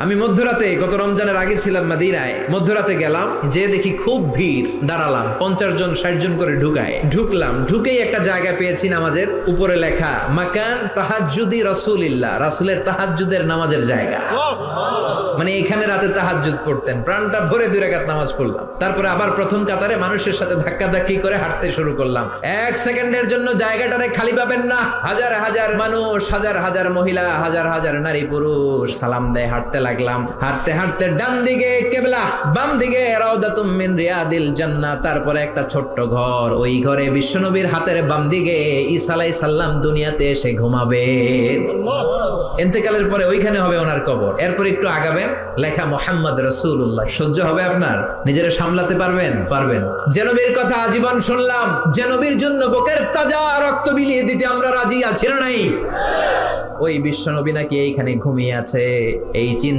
আমি মধ্যরাতে গত রমজানের আগে ছিলাম মদিনায়, মধ্যরাতে গেলাম, যে দেখি খুব ভিড়, দাঁড়ালাম, 50 জন 60 জন করে ঢুকলাম, ঢুকেই একটা জায়গা পেয়েছি নামাজের, উপরে লেখা মাকান তাহাজ্জুদি রাসূলিল্লাহ, রাসূলের তাহাজ্জুদের নামাজের জায়গা। মানে এখানে রাতে তাহাজ্জুদ পড়তেন, প্রাণটা ভরে 2 রাকাত নামাজ পড়লাম। তারপরে আবার প্রথম কাতারে মানুষের সাথে ধাক্কাধাক্কি করে হাঁটতে শুরু করলাম। 1 সেকেন্ডের জন্য জায়গাটারে খালি পাবেন না। হাজার হাজার মানুষ, হাজার হাজার মহিলা, হাজার হাজার নারী পুরুষ সালাম দেয়। হাঁটতে লাগলাম, হাঁটতে হাঁটতে ডান দিকে কিবলা, বাম দিকে রাউদাতুম মিন রিয়াদিল জান্নাহ, তারপরে একটা ছোট্ট ঘর, ওই ঘরে বিশ্বনবীর হাতের বাম দিকে ঈসা আলাইহিস সালাম দুনিয়াতে এসে ঘুমাবে। ইন্তেকালের পরে ওইখানে হবে ওনার কবর। এরপর একটু আগাবেন, লেখা মুহাম্মদ রাসূলুল্লাহ। সহ্য হবে আপনার? নিজেরা সামলাতে পারবেন? পারবেন। যে নবীর কথা আজীবন শুনলাম, যে নবীর জন্য বুকের তাজা রক্ত বিলিয়ে দিতে আমরা রাজি আছি না নাই? ওই বিশ্বনবী নাকি এইখানে ঘুমিয়ে আছে। এই চিন্তা